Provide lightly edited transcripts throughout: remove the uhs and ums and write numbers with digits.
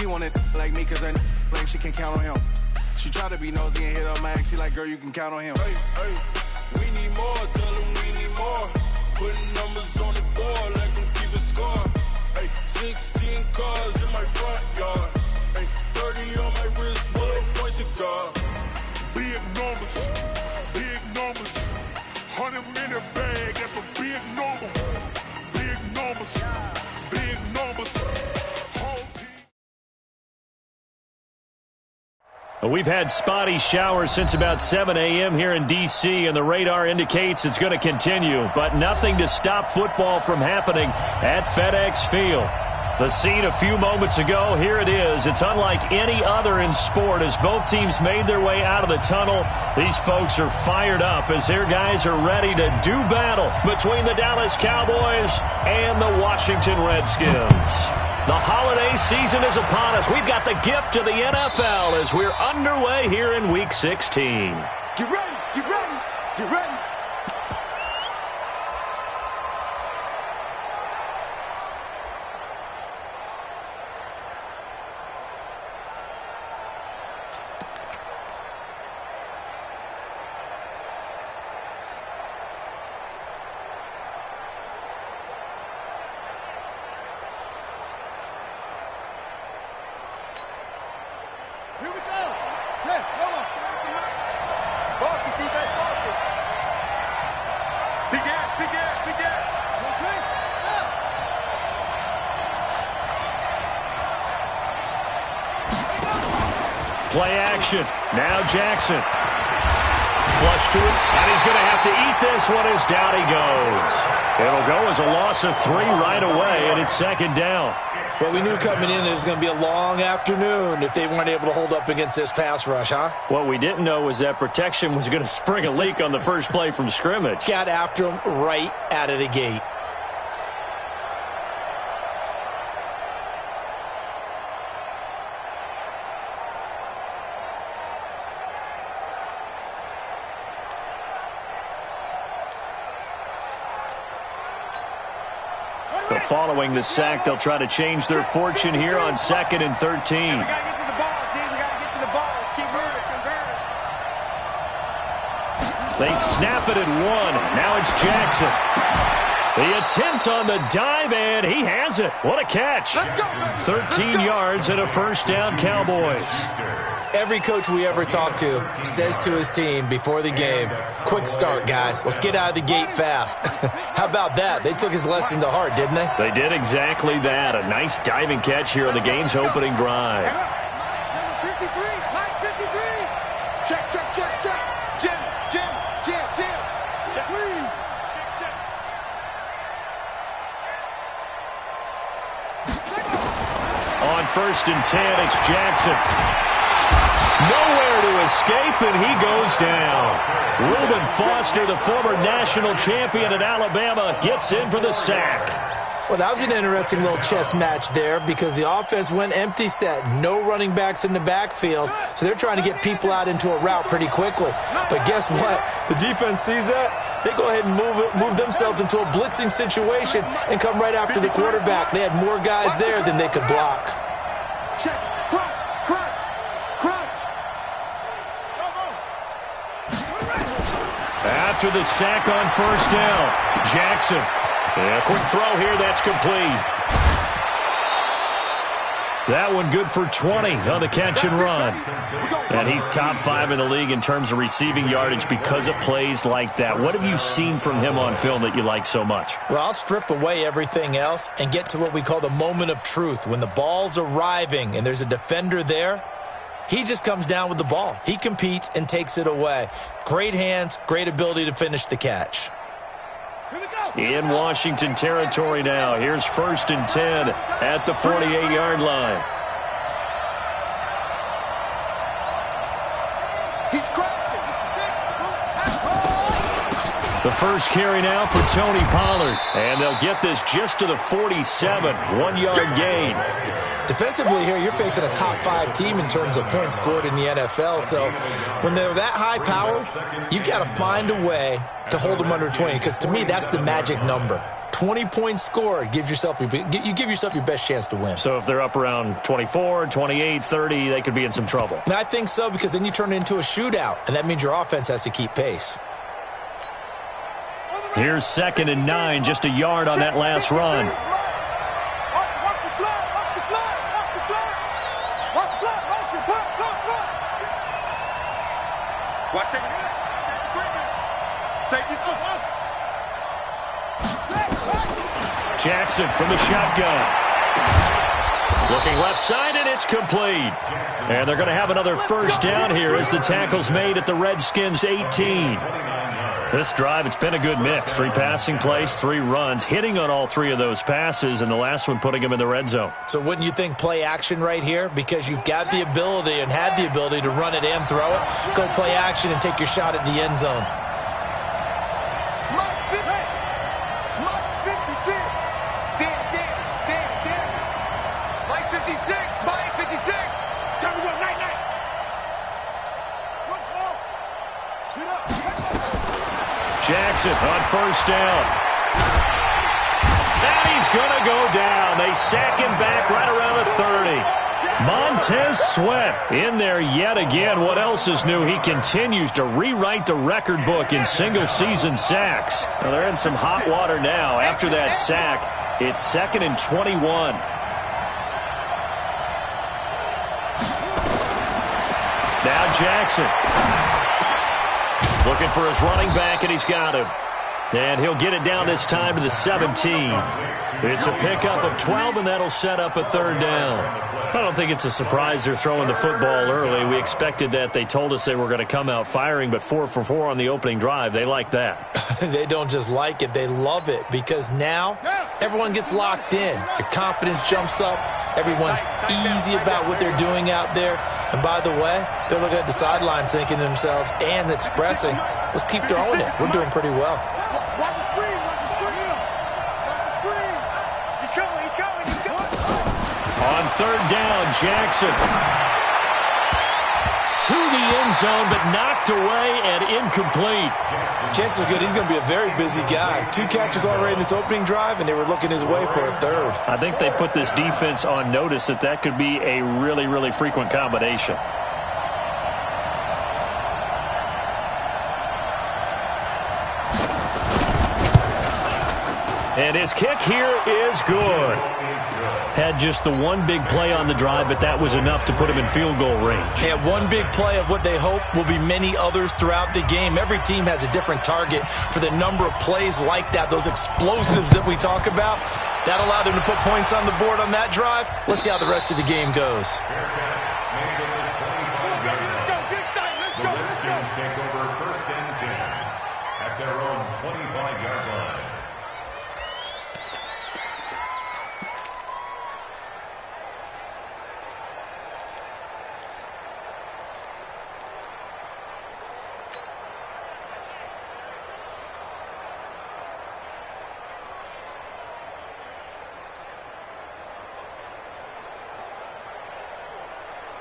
She wanted like me cause her like she can count on him. She tried to be nosy and hit her max. She like, girl, you can count on him. Hey, hey, we need more, tell them we need more. Putting numbers on the board, like them keep a score. Hey, 16 cars in my front yard. Hey, 30 on my wrist, one point to guard. Big numbers, 100 minute bag, that's a big number. Big numbers, big numbers. We've had spotty showers since about 7 a.m. here in D.C., and the radar indicates it's going to continue, but nothing to stop football from happening at FedEx Field. The scene a few moments ago, here it is. It's unlike any other in sport as both teams made their way out of the tunnel. These folks are fired up as their guys are ready to do battle between the Dallas Cowboys and the Washington Redskins. The holiday season is upon us. We've got the gift of the NFL as we're underway here in Week 16. Get ready, get ready, get ready. Here we go. Yeah, come on. Focus, defense, focus. Big air, big air, big air. Okay. Play action. Now Jackson. Flush to it, and he's going to have to eat this one as down he goes. It'll go as a loss of 3 right away, and it's second down. Well, we knew coming in it was going to be a long afternoon if they weren't able to hold up against this pass rush, huh? What we didn't know was that protection was going to spring a leak on the first play from scrimmage. Got after him right out of the gate. Following the sack, they'll try to change their fortune here on 2nd and 13. We got to get to the ball, team. We got to get to the ball. Let's keep moving. They snap it at 1. Now it's Jackson. The attempt on the dive, and he has it. What a catch. 13 yards and a first down, Cowboys. Every coach we ever talk to says to his team before the game, quick start, guys. Let's get out of the gate fast. How about that? They took his lesson to heart, didn't they? They did exactly that. A nice diving catch here on the game's opening drive. Number 53, line 53. Check, check, check, check. Jim, Jim, Jim, Jim. Check, check, check. On 1st and 10, it's Jackson. Nowhere to escape, and he goes down. Reuben Foster, the former national champion at Alabama, gets in for the sack. Well, that was an interesting little chess match there because the offense went empty set. No running backs in the backfield, so they're trying to get people out into a route pretty quickly. But guess what? The defense sees that. They go ahead and move themselves into a blitzing situation and come right after the quarterback. They had more guys there than they could block. Check, crunch, crunch, crunch. After the sack on 1st down, Jackson. A quick throw here, that's complete. That one good for 20 on the catch and run. And he's top 5 in the league in terms of receiving yardage because of plays like that. What have you seen from him on film that you like so much? Well, I'll strip away everything else and get to what we call the moment of truth. When the ball's arriving and there's a defender there, he just comes down with the ball. He competes and takes it away. Great hands, great ability to finish the catch. In Washington territory now. Here's 1st and 10 at the 48-yard line. He's crossing. The first carry now for Tony Pollard. And they'll get this just to the 47. 1-yard gain. Defensively here, you're facing a top 5 team in terms of points scored in the NFL. So when they're that high powered, you've got to find a way to hold them under 20. Because to me, that's the magic number. 20-point score, you give yourself your best chance to win. So if they're up around 24, 28, 30, they could be in some trouble. And I think so, because then you turn it into a shootout, and that means your offense has to keep pace. Here's 2nd and 9, just a yard on that last run. Watch it. Safety's up. Jackson from the shotgun. Looking left side, and it's complete. And they're going to have another first down here as the tackle's made at the Redskins' 18. This drive, it's been a good mix. 3 passing plays, 3 runs, hitting on all 3 of those passes, and the last one putting them in the red zone. So wouldn't you think play action right here? Because you've got the ability and had the ability to run it and throw it. Go play action and take your shot at the end zone. Jackson on first down. And he's going to go down. They sack him back right around the 30. Montez Sweat in there yet again. What else is new? He continues to rewrite the record book in single-season sacks. Well, they're in some hot water now. After that sack, it's 2nd and 21. Now Jackson. Looking for his running back, and he's got him. And he'll get it down this time to the 17. It's a pickup of 12, and that'll set up a 3rd down. I don't think it's a surprise they're throwing the football early. We expected that. They told us they were going to come out firing, but 4 for 4 on the opening drive. They like that. They don't just like it. They love it, because now everyone gets locked in. Your confidence jumps up. Everyone's easy about what they're doing out there. And by the way, they're looking at the sidelines thinking to themselves and expressing, let's keep throwing it. We're doing pretty well. Watch the screen. Watch the screen. Watch the screen. He's coming. He's coming. He's coming. On 3rd down, Jackson. To the end zone, but knocked away and incomplete. Chances are good he's going to be a very busy guy. 2 catches already in this opening drive, and they were looking his way for a 3rd. I think they put this defense on notice that could be a really, really frequent combination. And his kick here is good. Had just the one big play on the drive, but that was enough to put him in field goal range. Yeah, one big play of what they hope will be many others throughout the game. Every team has a different target for the number of plays like that, those explosives that we talk about. That allowed him to put points on the board on that drive. Let's see how the rest of the game goes. The Redskins take over 1st and 10 at their own 25-yard line.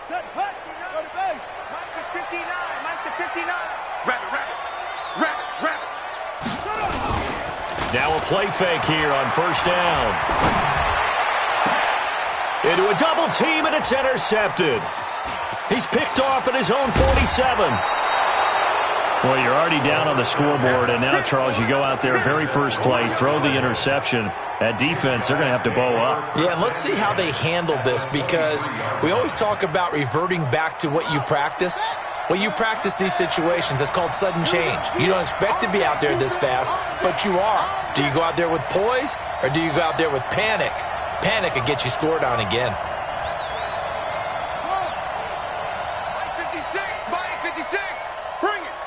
Set, hut, go to base. Mike is 59. Mike's to 59. Rabbit. Now a play fake here on 1st down. Into a double team, and it's intercepted. He's picked off at his own 47. Well, you're already down on the scoreboard, and now, Charles, you go out there, very first play, throw the interception. That defense, they're going to have to bow up. Yeah, and let's see how they handle this, because we always talk about reverting back to what you practice. Well, you practice these situations. It's called sudden change. You don't expect to be out there this fast, but you are. Do you go out there with poise, or do you go out there with panic? Panic could get you scored on again. Mike 56. Mike 56. Bring it.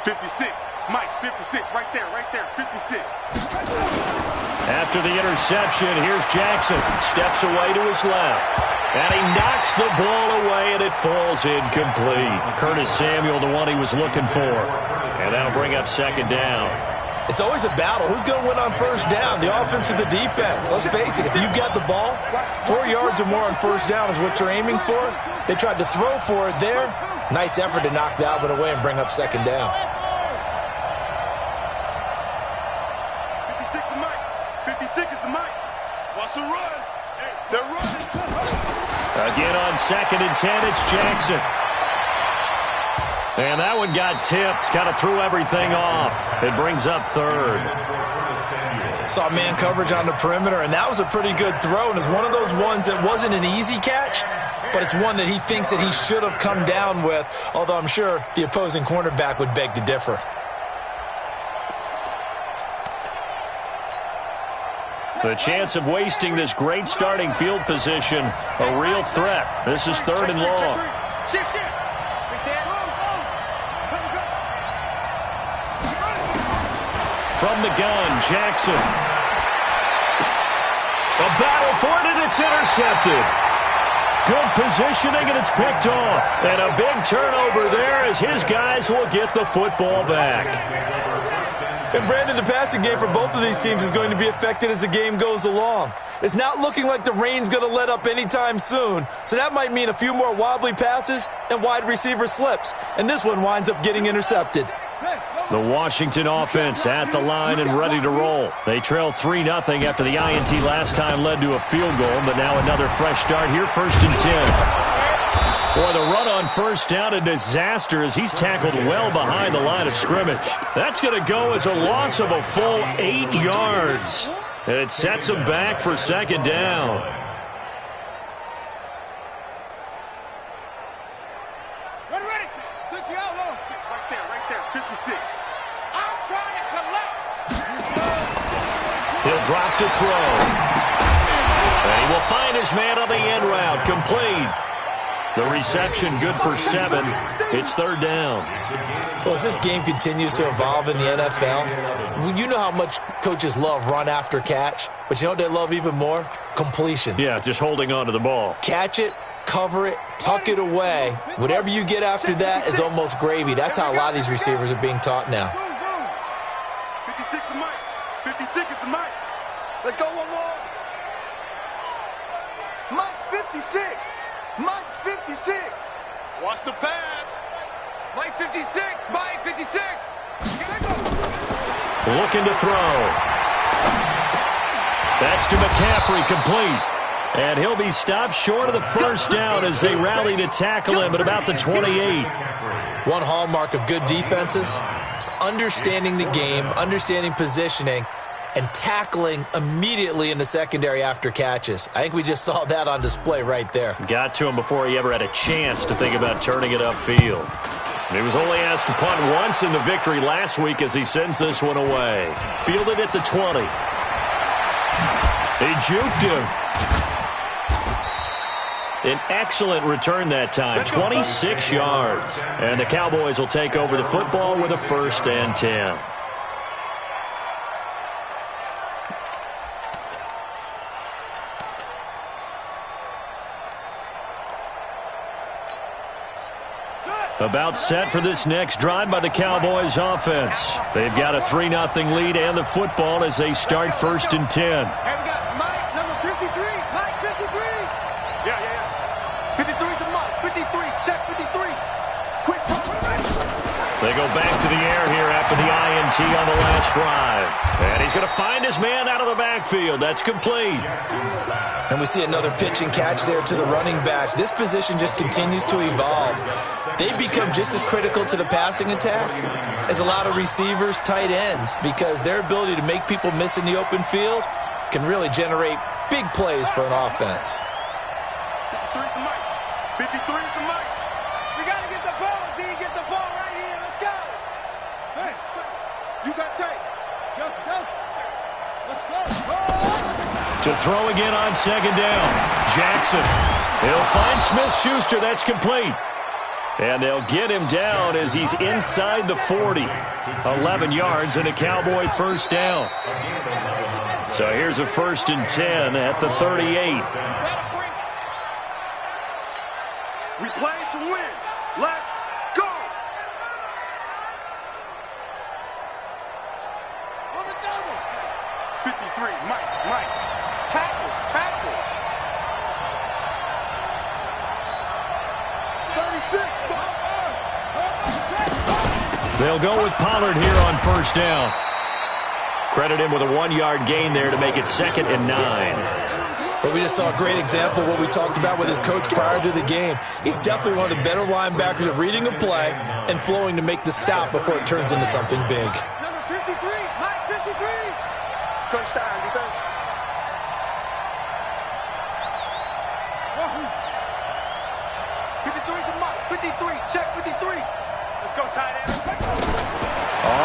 56. Mike 56. Right there. 56. After the interception, here's Jackson. Steps away to his left. And he knocks the ball away, and it falls incomplete. Curtis Samuel, the one he was looking for. And that'll bring up 2nd down. It's always a battle. Who's going to win on 1st down, the offense or the defense? Let's face it, if you've got the ball, 4 yards or more on 1st down is what you're aiming for. They tried to throw for it there. Nice effort to knock that one away and bring up 2nd down. Again on 2nd and 10, it's Jackson. And that one got tipped, kind of threw everything off. It brings up 3rd. Saw man coverage on the perimeter, and that was a pretty good throw. And it's one of those ones that wasn't an easy catch, but it's one that he thinks that he should have come down with, although I'm sure the opposing cornerback would beg to differ. The chance of wasting this great starting field position, a real threat. This is 3rd and long. From the gun, Jackson. A battle for it, and it's intercepted. Good positioning, and it's picked off. And a big turnover there as his guys will get the football back. And Brandon, the passing game for both of these teams is going to be affected as the game goes along. It's not looking like the rain's going to let up anytime soon, so that might mean a few more wobbly passes and wide receiver slips. And this one winds up getting intercepted. The Washington offense at the line and ready to roll. They trail 3-0 after the INT last time led to a field goal, but now another fresh start here, 1st and 10. Boy, the run on 1st down, a disaster as he's tackled well behind the line of scrimmage. That's going to go as a loss of a full 8 yards. And it sets him back for 2nd down. Ready. 6 yards long. Right there. 56. I'm trying to collect. He'll drop to throw. And he will find his man on the end route. Complete. The reception good for 7. It's 3rd down. Well, as this game continues to evolve in the NFL, you know how much coaches love run after catch, but you know what they love even more? Completions. Yeah, just holding on to the ball. Catch it, cover it, tuck it away. Whatever you get after that is almost gravy. That's how a lot of these receivers are being taught now. 56 is the mic. 56 is the mic. Let's go one more. Mike's 56. Mike's 56. Watch the pass. Mike 56. Mike 56. Looking to throw. That's to McCaffrey, complete. And he'll be stopped short of the 1st down as they rally to tackle him at about the 28. One hallmark of good defenses is understanding the game, understanding positioning, and tackling immediately in the secondary after catches. I think we just saw that on display right there. Got to him before he ever had a chance to think about turning it upfield. He was only asked to punt once in the victory last week as he sends this one away. Fielded at the 20. He juked him. An excellent return that time, 26 yards. And the Cowboys will take over the football with a 1st and 10. About set for this next drive by the Cowboys offense. They've got a 3-0 lead and the football as they start 1st and 10. And we got Mike, number 53. Mike 53. Yeah. 53 to Mike. 53. Check 53. Quick talk. They go back to the air here after the INT on the last drive. And he's going to find his man out of the backfield. That's complete. And we see another pitch and catch there to the running back. This position just continues to evolve. They become just as critical to the passing attack as a lot of receivers, tight ends, because their ability to make people miss in the open field can really generate big plays for an offense. 53 is the mic. 53 is the mic. We got to get the ball, D. Get the ball right here. Let's go. Hey, you got tape. Let's go. To throw again on 2nd down. Jackson. He'll find Smith-Schuster. That's complete. And they'll get him down as he's inside the 40. 11 yards and a Cowboy 1st down. So here's a 1st and 10 at the 38. We play to win. Let's go. On the double. 53. Mike. Tackle. 36. They'll go with Pollard here on 1st down. Credit him with a 1-yard gain there to make it 2nd and 9. But we just saw a great example of what we talked about with his coach prior to the game. He's definitely one of the better linebackers at reading a play and flowing to make the stop before it turns into something big. Number 53, Mike 53. Crunch time, defense. 53 to Mike, 53, check 53. Let's go, tight end.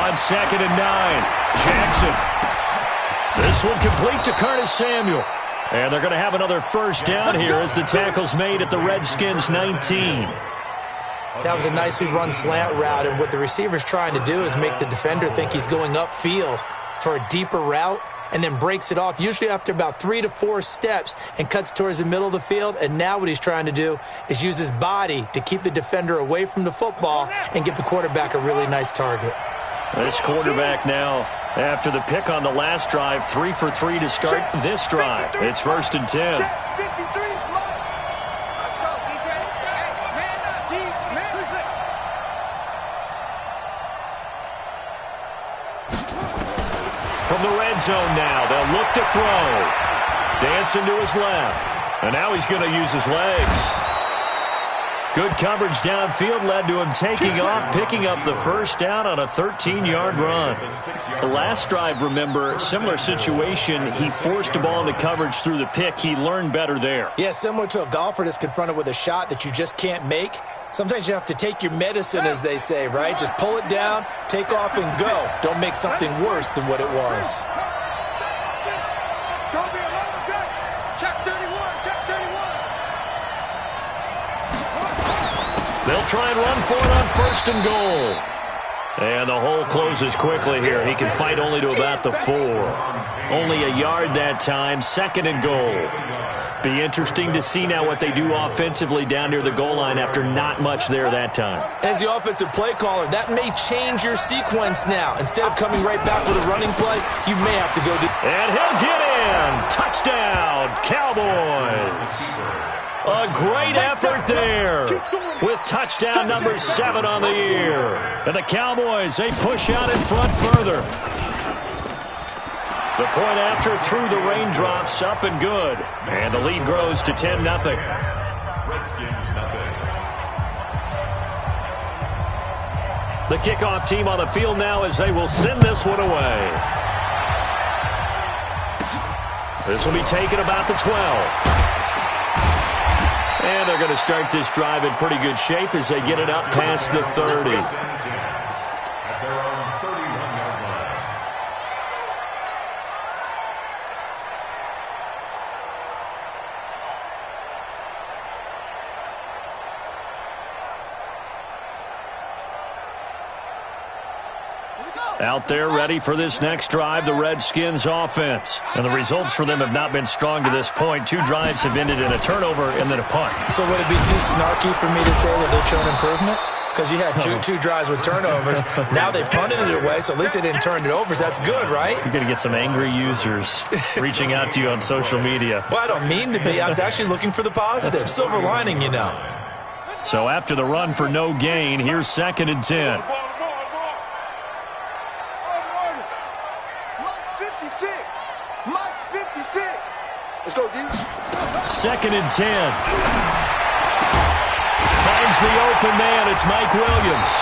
On 2nd and 9, Jackson. This one complete to Curtis Samuel. And they're going to have another first down here as the tackle's made at the Redskins 19. That was a nicely run slant route, and what the receiver's trying to do is make the defender think he's going upfield for a deeper route and then breaks it off, usually after about 3 to 4 steps, and cuts towards the middle of the field. And now what he's trying to do is use his body to keep the defender away from the football and give the quarterback a really nice target. This quarterback now, after the pick on the last drive, 3 for 3 to start this drive. It's 1st and 10. Check 53, Mike. Let's go, defense. Hey, man up, D, man. From the red zone now, they'll look to throw. Dancing to his left. And now he's going to use his legs. Good coverage downfield led to him taking off, picking up the first down on a 13-yard run. The last drive, remember, similar situation. He forced the ball into coverage through the pick. He learned better there. Yeah, similar to a golfer that's confronted with a shot that you just can't make. Sometimes you have to take your medicine, as they say, right? Just pull it down, take off, and go. Don't make something worse than what it was. It's going to be another day. Check 31, check 31. They'll try and run for it on 1st and goal. And the hole closes quickly here. He can fight only to about the 4. Only a yard that time, 2nd and goal. Be interesting to see now what they do offensively down near the goal line after not much there that time. As the offensive play caller, that may change your sequence now. Instead of coming right back with a running play, you may have to go deep. And he'll get in. Touchdown, Cowboys. A great effort there with touchdown number 7 on the year. And the Cowboys, they push out in front further. The point after through the raindrops, up and good. And the lead grows to 10-0. The kickoff team on the field now as they will send this one away. This will be taken about the 12. And they're going to start this drive in pretty good shape as they get it up past the 30. Out there ready for this next drive, the Redskins offense. And the results for them have not been strong to this point. 2 drives have ended in a turnover and then a punt. So would it be too snarky for me to say that they've shown improvement? Because you had two drives with turnovers. Now they punted it away, so at least they didn't turn it over. So that's good, right? You're going to get some angry users reaching out to you on social media. Well, I don't mean to be. I was actually looking for the positive. Silver lining, you know. So after the run for no gain, here's 2nd and 10. Mike's 56. Let's go, D. 2nd and 10. Finds the open man. It's Mike Williams.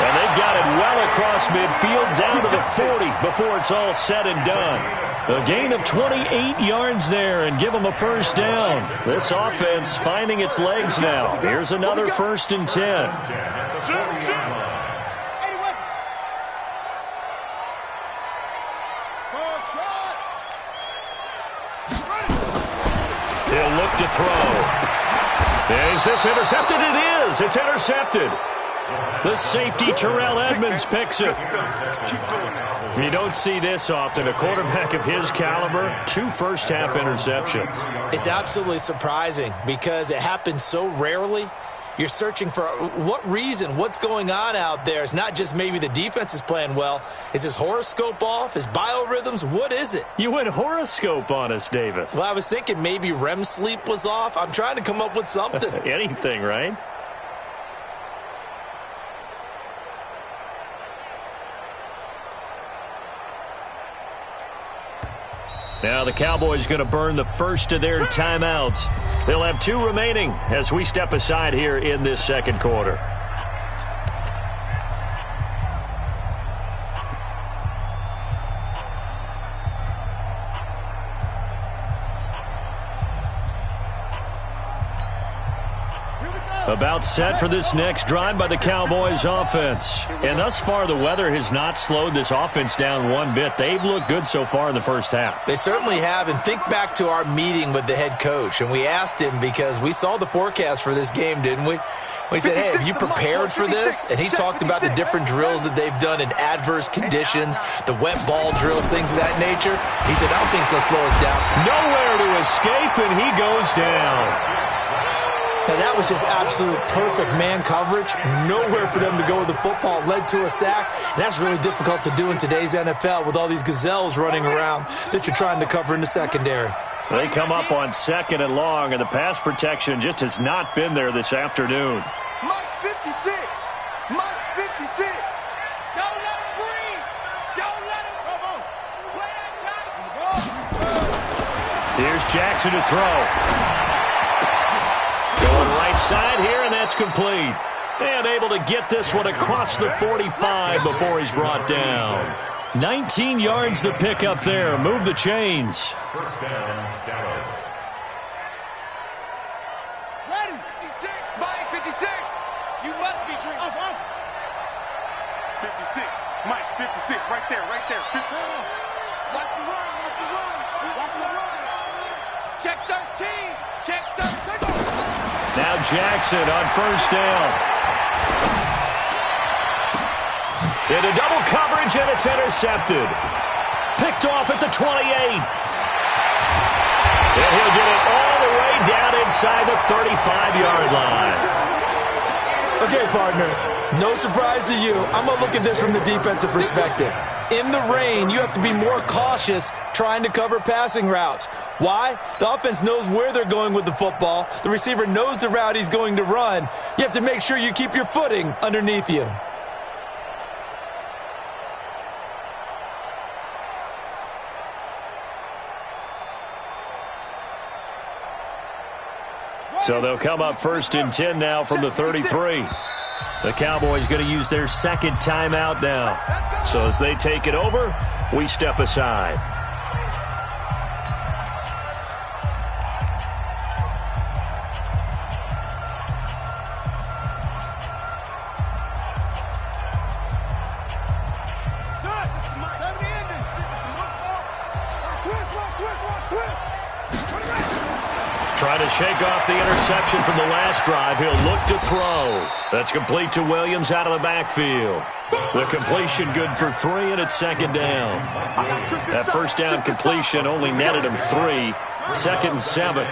And they've got it well across midfield down to the 40 before it's all said and done. A gain of 28 yards there and give them a first down. This offense finding its legs now. Here's another 1st and 10. He'll look to throw. Is this intercepted? It is. It's intercepted. The safety, Terrell Edmonds, picks it. You don't see this often. A quarterback of his caliber, 2 first-half interceptions. It's absolutely surprising because it happens so rarely. You're searching for what reason, what's going on out there. It's not just maybe the defense is playing well. Is his horoscope off? His biorhythms? What is it? You went horoscope on us, Davis. Well, I was thinking maybe REM sleep was off. I'm trying to come up with something. Anything, right? Now the Cowboys going to burn the first of their timeouts. They'll have 2 remaining as we step aside here in this second quarter. About set for this next drive by the Cowboys offense. And thus far, the weather has not slowed this offense down one bit. They've looked good so far in the first half. They certainly have. And think back to our meeting with the head coach. And we asked him because we saw the forecast for this game, didn't we? We said, hey, have you prepared for this? And he talked about the different drills that they've done in adverse conditions, the wet ball drills, things of that nature. He said, I don't think it's going to slow us down. Nowhere to escape, and he goes down. Now, that was just absolute perfect man coverage. Nowhere for them to go with the football. Led to a sack. And that's really difficult to do in today's NFL with all these gazelles running around that you're trying to cover in the secondary. They come up on 2nd and long, and the pass protection just has not been there this afternoon. Mike 56. Mike's 56. Don't let him breathe. Don't let him. Come on. Play that tight. Here's Jackson to throw. Going right side here, and that's complete. And able to get this one across the 45 before he's brought down. 19 yards the pick up there. Move the chains. First down, Dallas. Ready. 56. Mike 56. You must be drinking. 56. Mike 56. Right there. Right there. 50. Watch the run. Watch the run. Watch the run. Check 13. Check 13. Now Jackson on first down. Into double coverage, and it's intercepted. Picked off at the 28. And he'll get it all the way down inside the 35-yard line. Okay, partner, no surprise to you. I'm going to look at this from the defensive perspective. In the rain, you have to be more cautious trying to cover passing routes. Why? The offense knows where they're going with the football. The receiver knows the route he's going to run. You have to make sure you keep your footing underneath you. So they'll come up 1st and 10 now from the 33. The Cowboys going to use their 2nd timeout now. So as they take it over, we step aside. Trying to shake off the interception from the last drive. He'll look to throw. That's complete to Williams out of the backfield. The completion good for 3, and it's 2nd down. That first down completion only netted him 3. 2nd and 7.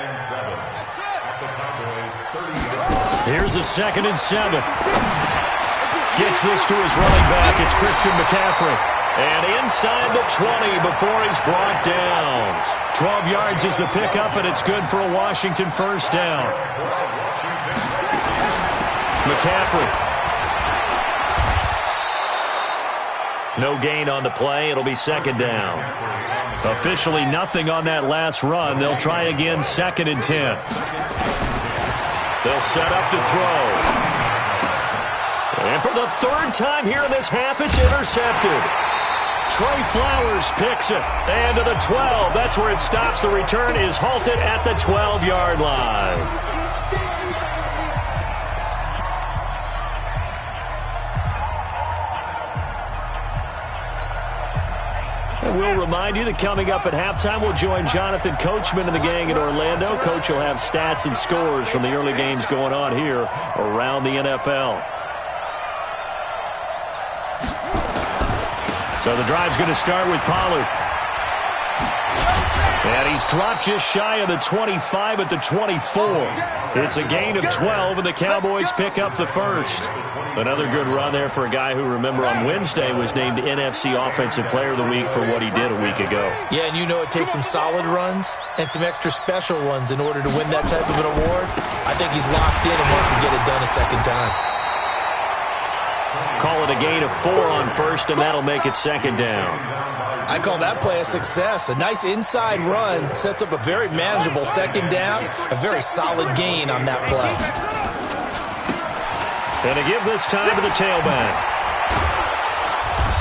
Here's a 2nd and 7. Gets this to his running back. It's Christian McCaffrey. And inside the 20 before he's brought down. 12 yards is the pickup, and it's good for a Washington first down. McCaffrey. No gain on the play. It'll be 2nd down. Officially nothing on that last run. They'll try again 2nd and 10. They'll set up to throw. And for the 3rd time here in this half, it's intercepted. Trey Flowers picks it. And to the 12. That's where it stops. The return is halted at the 12-yard line. And we'll remind you that coming up at halftime, we'll join Jonathan Coachman and the gang in Orlando. Coach will have stats and scores from the early games going on here around the NFL. So the drive's going to start with Pollard. And he's dropped just shy of the 25 at the 24. It's a gain of 12, and the Cowboys pick up the first. Another good run there for a guy who, remember, on Wednesday was named NFC Offensive Player of the Week for what he did a week ago. Yeah, and you know it takes some solid runs and some extra special ones in order to win that type of an award. I think he's locked in and wants to get it done a second time. Call it a gain of 4 on first, and that'll make it second down. I call that play a success. A nice inside run sets up a very manageable second down, a very solid gain on that play. And to give this time to the tailback.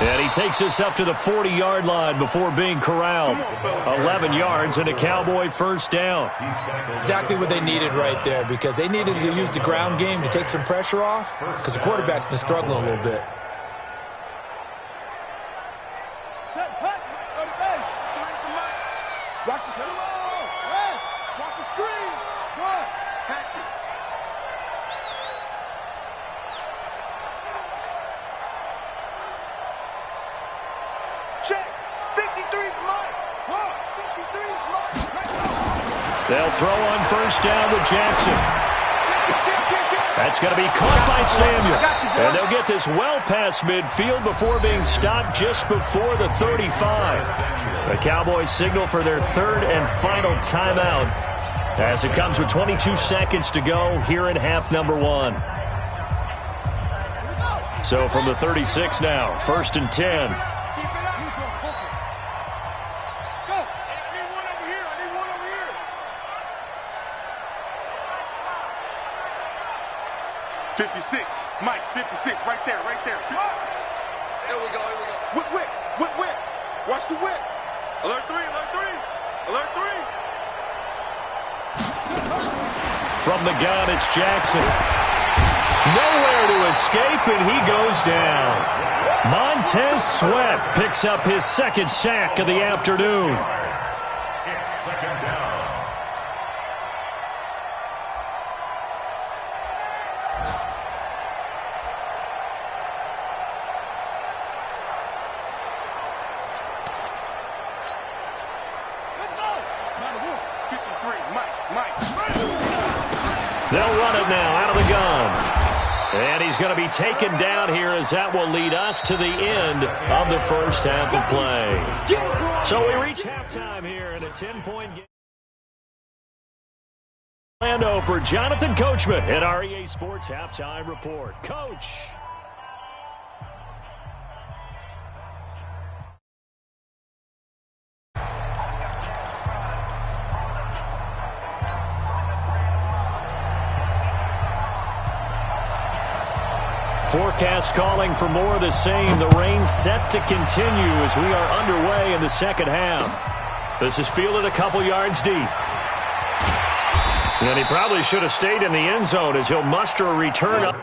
And he takes us up to the 40-yard line before being corralled. 11 yards and a Cowboy first down. Exactly what they needed right there, because they needed to use the ground game to take some pressure off, because the quarterback's been struggling a little bit. Watch the center. Watch the screen. Good. Catch it. Check. 53's Mike. 53's Mike. They'll throw on first down to Jackson. That's going to be caught by Samuel. And they'll get this well past midfield before being stopped just before the 35. The Cowboys signal for their third and final timeout as it comes with 22 seconds to go here in half number 1. So from the 36 now, 1st and 10. 56. Mike, 56. Right there. Here we go. Whip. Watch the whip. Alert 3. From the gun, it's Jackson. Nowhere to escape, and he goes down. Montez Sweat picks up his second sack of the afternoon. It's second down. They'll run it now out of the gun. And he's going to be taken down here, as that will lead us to the end of the first half of play. So we reach halftime here in a 10-point game. Orlando for Jonathan Coachman at REA Sports Halftime Report. Coach. Forecast calling for more of the same. The rain set to continue as we are underway in the second half. This is fielded a couple yards deep. And he probably should have stayed in the end zone as he'll muster a return up.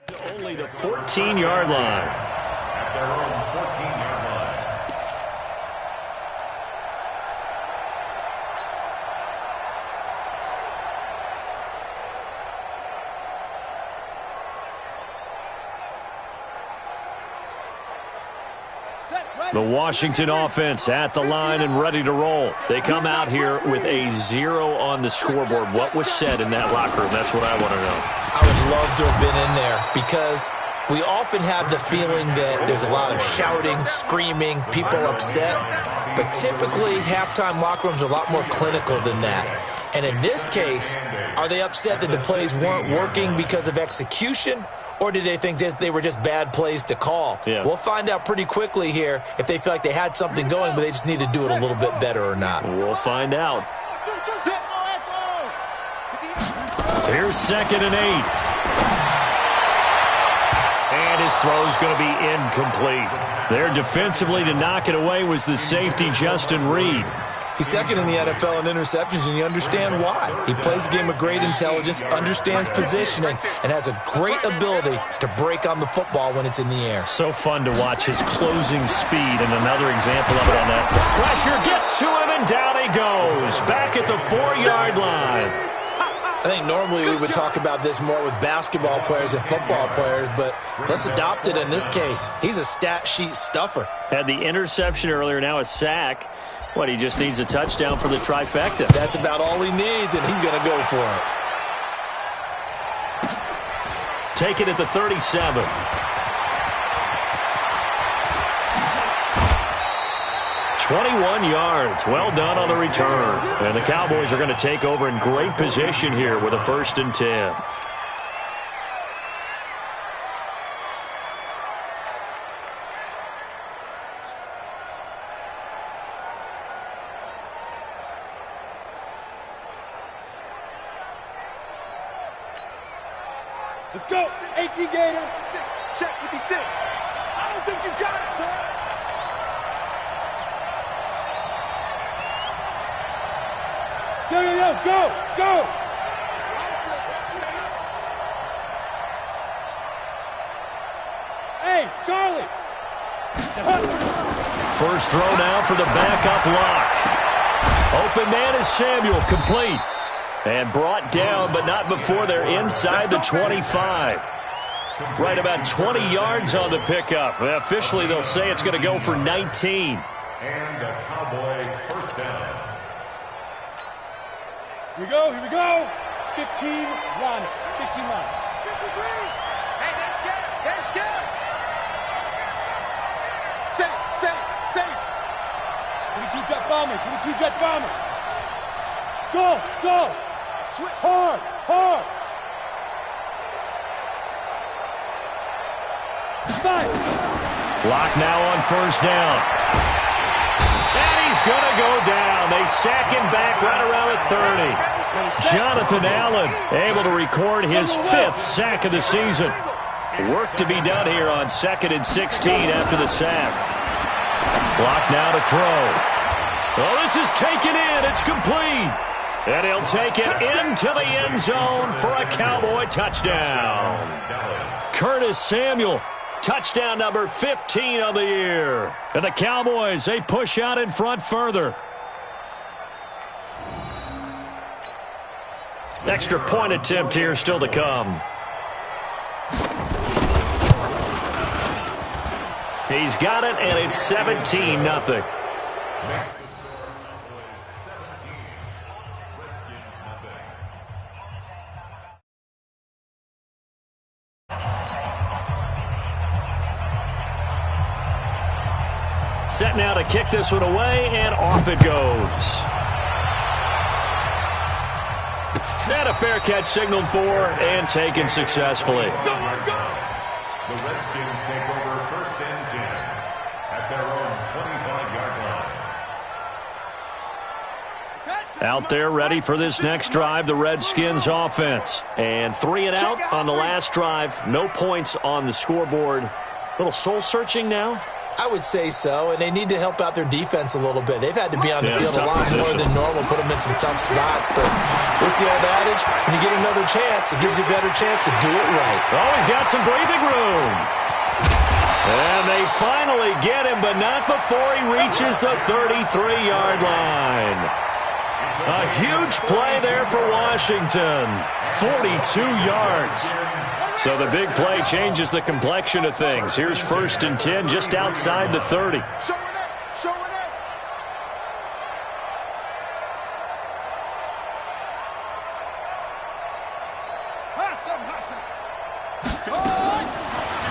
To only the 14-yard line. At their own 14-yard line. The Washington offense at the line and ready to roll. They come out here with a 0 on the scoreboard. What was said in that locker room? That's what I want to know. I would love to have been in there because we often have the feeling that there's a lot of shouting, screaming, people upset. But typically, halftime locker rooms are a lot more clinical than that. And in this case, are they upset that the plays weren't working because of execution? Or did they think they were just bad plays to call? Yeah. We'll find out pretty quickly here if they feel like they had something going, but they just need to do it a little bit better or not. We'll find out. Here's 2nd and 8. And his throw's going to be incomplete. There defensively to knock it away was the safety, Justin Reed. He's 2nd in the NFL in interceptions, and you understand why. He plays a game of great intelligence, understands positioning, and has a great ability to break on the football when it's in the air. So fun to watch his closing speed, and another example of it on that. Pressure gets to him, and down he goes. Back at the 4-yard line. I think normally we would talk about this more with basketball players and football players, but let's adopt it in this case. He's a stat sheet stuffer. Had the interception earlier, now a sack. What, he just needs a touchdown for the trifecta. That's about all he needs, and he's going to go for it. Take it at the 37. "21 yards. Well done on the return. And the Cowboys are going to take over in great position here with a 1st and 10. Let's go. 18 Gator. Check 56. I don't think you got it, sir. Go. Go. Hey, Charlie. First throw now for the backup lock. Open man is Samuel, complete. And brought down, but not before they're inside the 25. Right about 20 yards on the pickup. Officially, they'll say it's going to go for 19. And a Cowboy 1st down. Here we go. 15 run. 15 run. 53. Hey, they're scared. Say. 22 jet bombers. Go. Switch. Hard. 5. Lock now on 1st down. And he's going to go down. They sack him back right around the 30. Jonathan Allen able to record his 5th sack of the season. Work to be done here on 2nd and 16 after the sack. Lock now to throw. Oh, this is taken in. It's complete. And he'll take it into the end zone for a Cowboy touchdown. Curtis Samuel, touchdown number 15 of the year. And the Cowboys, they push out in front further. Extra point attempt here still to come. He's got it, and it's 17-0. Set now to kick this one away, and off it goes. And a fair catch signaled for and taken successfully. The Redskins take over 1st and 10 at their own 25-yard line. Out there ready for this next drive, the Redskins offense. And 3 and out on the last drive. No points on the scoreboard. A little soul-searching now? I would say so, and they need to help out their defense a little bit. They've had to be on the field a lot more than normal, put them in some tough spots. But what's the old adage? When you get another chance, it gives you a better chance to do it right. Oh, he's got some breathing room. And they finally get him, but not before he reaches the 33-yard line. A huge play there for Washington. 42 yards. So the big play changes the complexion of things. Here's 1st and 10 just outside the 30.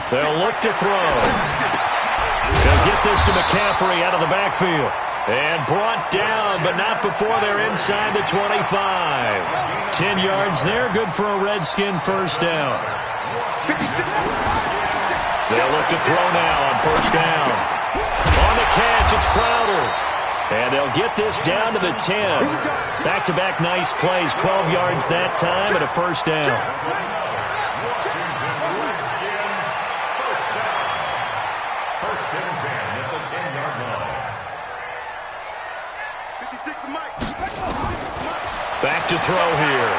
They'll look to throw. They'll get this to McCaffrey out of the backfield. And brought down, but not before they're inside the 25. 10 yards there, good for a Redskin first down. They'll look to throw now on 1st down. On the catch, it's Crowder. And they'll get this down to the 10. Back-to-back nice plays, 12 yards that time and a 1st down. Back to throw here.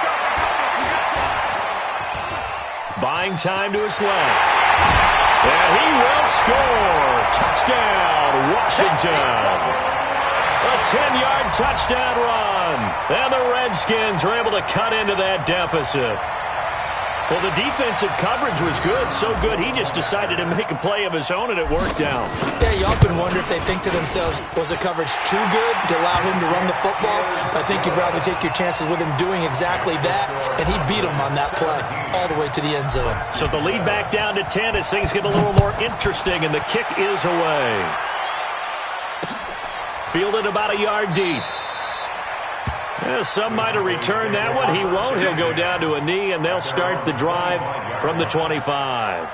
Buying time to his left. And he will score. Touchdown, Washington. A 10-yard touchdown run. And the Redskins are able to cut into that deficit. Well, the defensive coverage was good, so good he just decided to make a play of his own, and it worked out. Yeah, you often wonder if they think to themselves, was the coverage too good to allow him to run the football? But I think you'd rather take your chances with him doing exactly that, and he beat him on that play all the way to the end zone. So the lead back down to 10 as things get a little more interesting, and the kick is away. Fielded about a yard deep. Yeah, some might have returned that one. He won't. He'll go down to a knee, and they'll start the drive from the 25.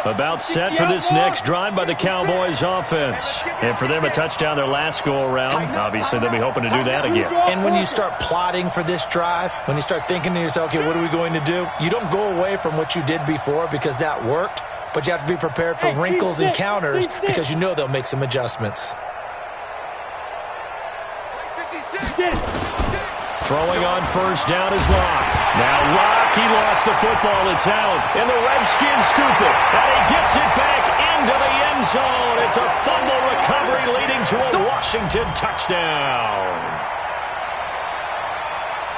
About set for this next drive by the Cowboys offense. And for them, a touchdown their last go-around. Obviously, they'll be hoping to do that again. And when you start plotting for this drive, when you start thinking to yourself, okay, what are we going to do? You don't go away from what you did before because that worked, but you have to be prepared for wrinkles and counters because you know they'll make some adjustments. Throwing on 1st down is Locke. Now Locke, he lost the football. It's out. And the Redskins scoop it. And he gets it back into the end zone. It's a fumble recovery leading to a Washington touchdown.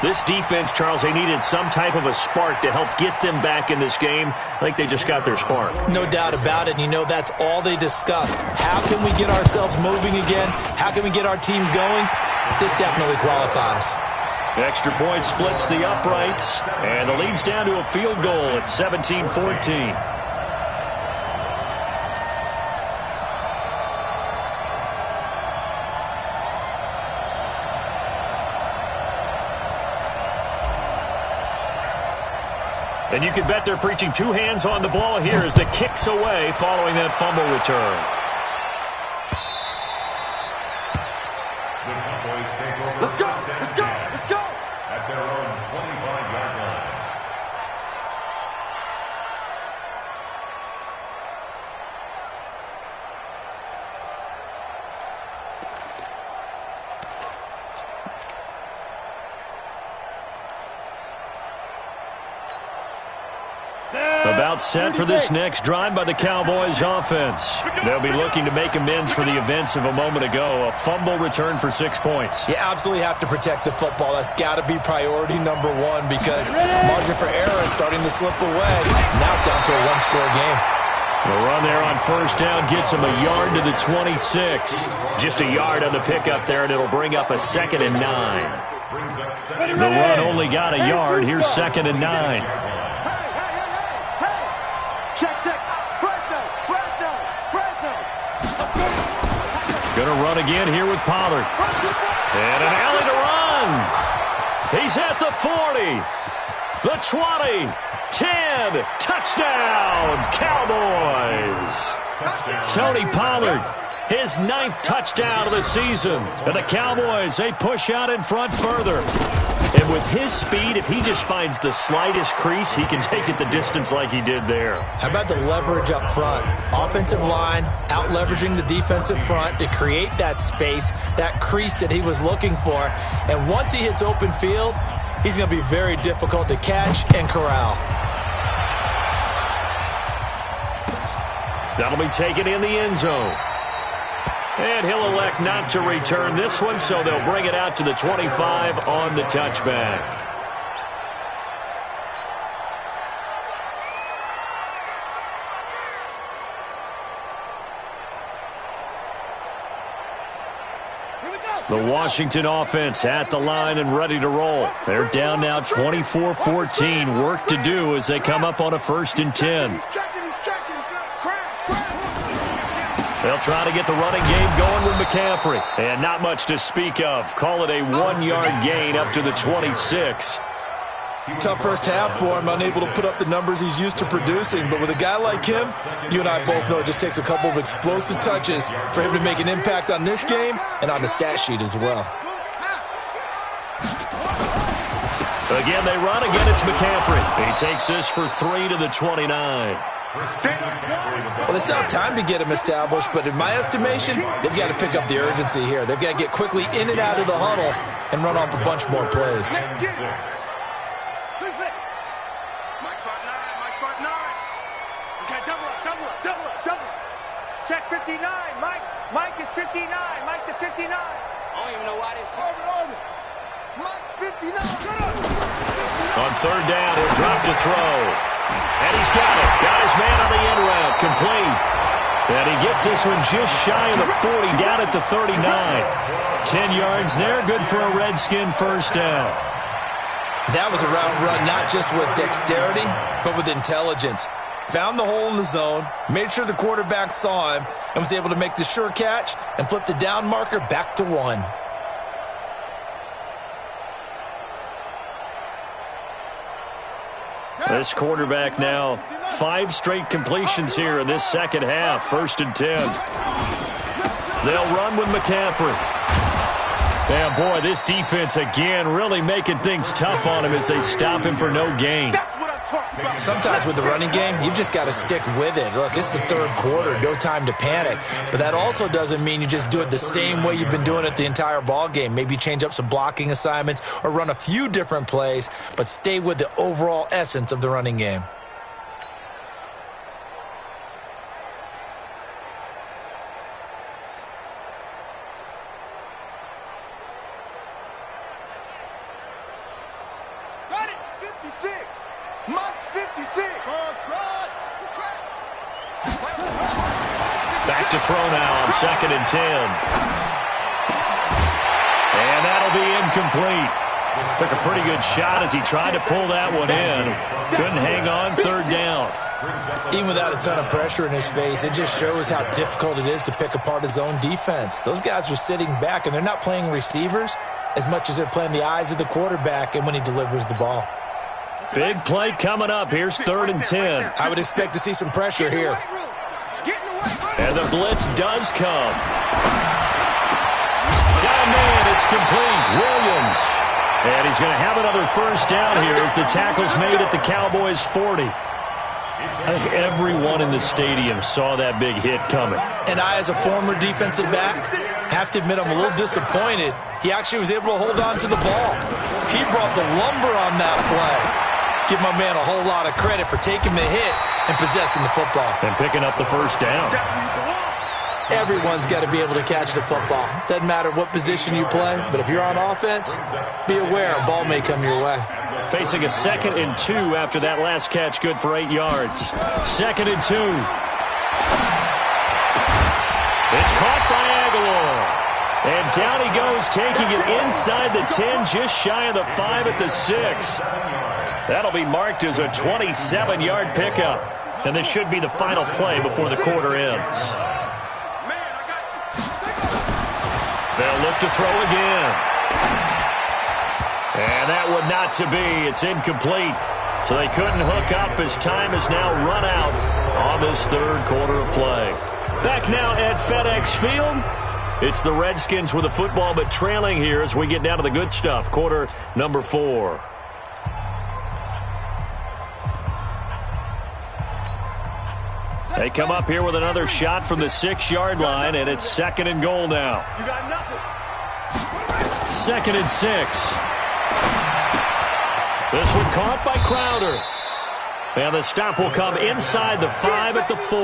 This defense, Charles, they needed some type of a spark to help get them back in this game. I think they just got their spark. No doubt about it. You know, that's all they discussed. How can we get ourselves moving again? How can we get our team going? This definitely qualifies. Extra point splits the uprights, and the lead's down to a field goal at 17-14. And you can bet they're preaching two hands on the ball here as the kick's away following that fumble return. Let's go, let's go, let's go. At their own 25-yard line. About set for this next drive by the Cowboys offense. They'll be looking to make amends for the events of a moment ago. A fumble return for 6 points. You absolutely have to protect the football. That's got to be priority number one because margin for error is starting to slip away. Now it's down to a one-score game. The run there on 1st down gets him a yard to the 26. Just a yard on the pickup there, and it'll bring up a 2nd and 9. The run only got a yard. Here's 2nd and 9. Going to run again here with Pollard. And an alley to run. He's at the 40, the 20, 10. Touchdown, Cowboys. Tony Pollard, his 9th touchdown of the season. And the Cowboys, they push out in front further. And with his speed, if he just finds the slightest crease, he can take it the distance like he did there. How about the leverage up front? Offensive line out-leveraging the defensive front to create that space, that crease that he was looking for. And once he hits open field, he's going to be very difficult to catch and corral. That'll be taken in the end zone. And he'll elect not to return this one, so they'll bring it out to the 25 on the touchback. The Washington offense at the line and ready to roll. They're down now 24-14. Work to do as they come up on a 1st and 10. They'll try to get the running game going with McCaffrey. And not much to speak of. Call it a 1-yard gain up to the 26. Tough first half for him, unable to put up the numbers he's used to producing. But with a guy like him, you and I both know it just takes a couple of explosive touches for him to make an impact on this game and on the stat sheet as well. Again, they run. Again, it's McCaffrey. He takes this for 3 to the 29. Well, they still have time to get him established, but in my estimation, they've got to pick up the urgency here. They've got to get quickly in and out of the huddle and run off a bunch more plays. Check 59. Mike is 59. Mike the 59. I don't even know why this team. Mike's 59. On 3rd down, he'll drop to throw. And he's got it. Got his man on the end route. Complete. And he gets this one just shy of the 40, down at the 39. 10 yards there. Good for a Redskin 1st down. That was a route run not just with dexterity, but with intelligence. Found the hole in the zone, made sure the quarterback saw him, and was able to make the sure catch and flip the down marker back to 1. This quarterback now 5 straight completions here in this second half. 1st and 10. They'll run with McCaffrey. Yeah, boy, this defense again really making things tough on him as they stop him for no gain. Sometimes with the running game, you've just got to stick with it. Look, it's the 3rd quarter, no time to panic. But that also doesn't mean you just do it the same way you've been doing it the entire ball game. Maybe change up some blocking assignments or run a few different plays, but stay with the overall essence of the running game. Got it. 56. Mike's 56. Back to throw now on 2nd and 10. And that'll be incomplete. Took a pretty good shot as he tried to pull that one in. Couldn't hang on. 3rd down. Even without a ton of pressure in his face, it just shows how difficult it is to pick apart his own defense. Those guys are sitting back, and they're not playing receivers as much as they're playing the eyes of the quarterback and when he delivers the ball. Big play coming up. Here's 3rd and 10. I would expect to see some pressure here. And the blitz does come. Got a man. It's complete. Williams. And he's going to have another 1st down here as the tackle's made at the Cowboys' 40. I think everyone in the stadium saw that big hit coming. And I, as a former defensive back, have to admit I'm a little disappointed. He actually was able to hold on to the ball. He brought the lumber on that play. Give my man a whole lot of credit for taking the hit and possessing the football. And picking up the 1st down. Everyone's got to be able to catch the football. Doesn't matter what position you play, but if you're on offense, be aware a ball may come your way. Facing a 2nd and 2 after that last catch, good for 8 yards. 2nd and 2. It's caught by Aguilar. And down he goes, taking it inside the 10, just shy of the 5 at the 6. That'll be marked as a 27-yard pickup. And this should be the final play before the quarter ends. They'll look to throw again. And that would not to be. It's incomplete. So they couldn't hook up as time has now run out on this 3rd quarter of play. Back now at FedEx Field. It's the Redskins with the football, but trailing here as we get down to the good stuff. Quarter number 4. They come up here with another shot from the 6-yard line, and it's 2nd and goal now. You got nothing. 2nd and 6. This one caught by Crowder. And the stop will come inside the 5 at the 4.